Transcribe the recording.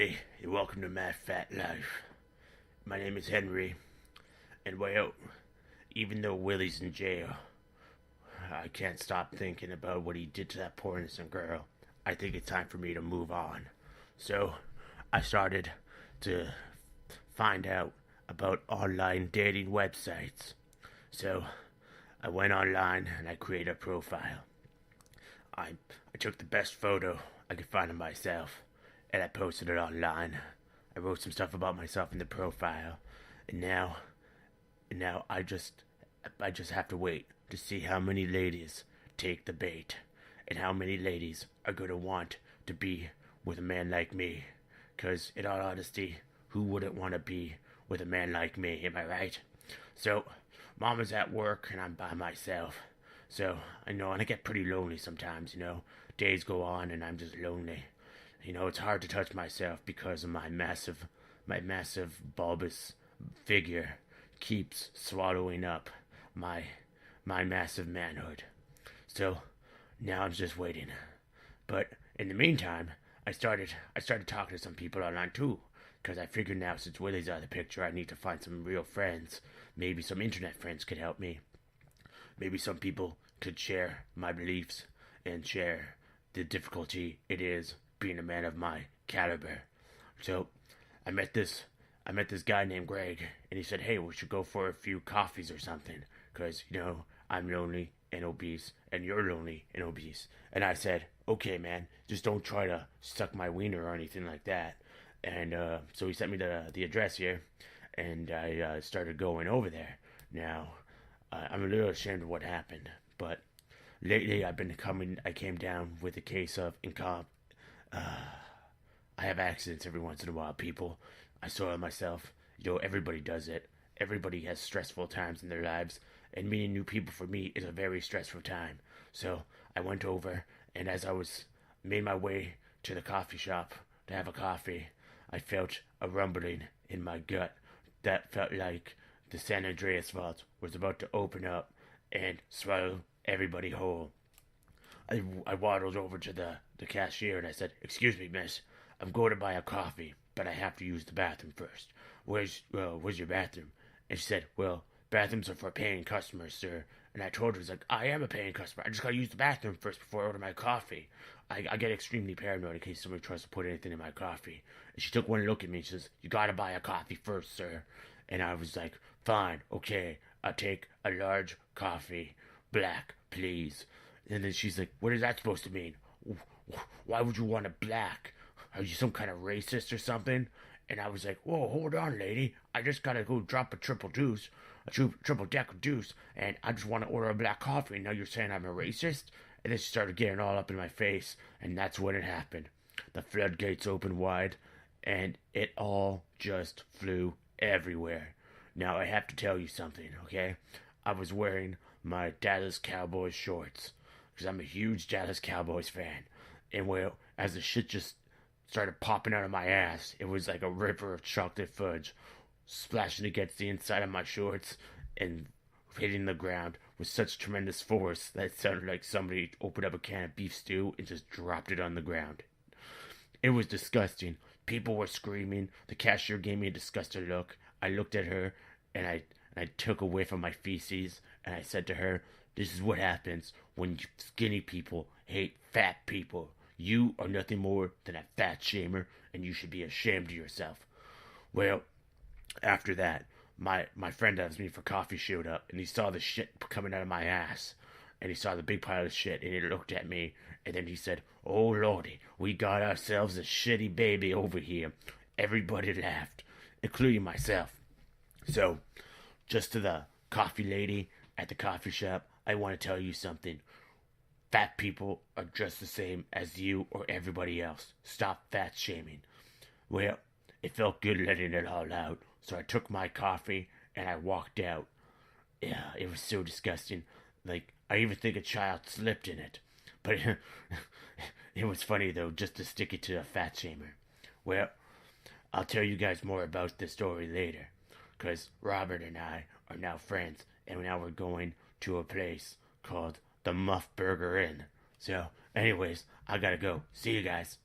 everybody, and welcome to My Fat Life. My name is Henry, and well, even though Willie's in jail, I can't stop thinking about what he did to that poor innocent girl. I think it's time for me to move on. So, I started to find out about online dating websites. So, I went online and I created a profile. I took the best photo I could find of myself and I posted it online. I wrote some stuff about myself in the profile, and now I just have to wait to see how many ladies take the bait, and how many ladies are gonna want to be with a man like me. 'Cause in all honesty, who wouldn't want to be with a man like me? Am I right? So, Mama's at work and I'm by myself. So I know, and I get pretty lonely sometimes. Days go on and I'm just lonely. It's hard to touch myself because of my massive bulbous figure keeps swallowing up my my massive manhood. So now I'm just waiting. But in the meantime, I started talking to some people online too, because I figured now since Willie's out of the picture, I need to find some real friends. Maybe some internet friends could help me. Maybe some people could share my beliefs and share the difficulty it is being a man of my caliber. So I met this I met this guy named Greg, and he said, "Hey, we should go for a few coffees or something, because I'm lonely and obese, and you're lonely and obese." And I said, "Okay, man, just don't try to suck my wiener or anything like that." And so he sent me the address here, and I started going over there. Now, I'm a little ashamed of what happened, but lately I came down with a case of incomp. I have accidents every once in a while, people. I soil myself. Everybody does it. Everybody has stressful times in their lives, and meeting new people for me is a very stressful time. So I went over, and as I was made my way to the coffee shop to have a coffee, I felt a rumbling in my gut that felt like the San Andreas vault was about to open up and swallow everybody whole. I waddled over to the cashier and I said, "Excuse me, miss, I'm going to buy a coffee, but I have to use the bathroom first. Where's your bathroom?" And she said, "Well, bathrooms are for paying customers, sir." And I told her, I am a paying customer. I just gotta use the bathroom first before I order my coffee. I get extremely paranoid in case somebody tries to put anything in my coffee. And she took one look at me and she says, "You gotta buy a coffee first, sir." And I was like, "Fine, okay, I'll take a large coffee, black, please." And then she's like, "What is that supposed to mean? Why would you want it black? Are you some kind of racist or something?" And I was like, "Whoa, hold on, lady. I just gotta go drop a triple deuce, triple decker deuce, and I just want to order a black coffee. And now you're saying I'm a racist?" And then she started getting all up in my face, and that's when it happened. The floodgates opened wide, and it all just flew everywhere. Now I have to tell you something, okay? I was wearing my Dallas Cowboys shorts, because I'm a huge Dallas Cowboys fan. And well, as the shit just started popping out of my ass, it was like a river of chocolate fudge splashing against the inside of my shorts and hitting the ground with such tremendous force that it sounded like somebody opened up a can of beef stew and just dropped it on the ground. It was disgusting. People were screaming. The cashier gave me a disgusted look. I looked at her and I took a whiff of my feces and I said to her, "This is what happens when skinny people hate fat people. You are nothing more than a fat shamer, and you should be ashamed of yourself." Well, after that, my friend that was me for coffee showed up, and he saw the shit coming out of my ass, and he saw the big pile of shit, and he looked at me, and then he said, "Oh lordy, we got ourselves a shitty baby over here." Everybody laughed, including myself. So, just to the coffee lady at the coffee shop, I want to tell you something. Fat people are just the same as you or everybody else. Stop fat shaming. Well, it felt good letting it all out, so I took my coffee and I walked out. Yeah, it was so disgusting. Like, I even think a child slipped in it. But it was funny, though, just to stick it to a fat shamer. Well, I'll tell you guys more about this story later, because Robert and I are now friends, and now we're going to a place called the Muff Burger Inn. So, anyways, I gotta go. See you guys.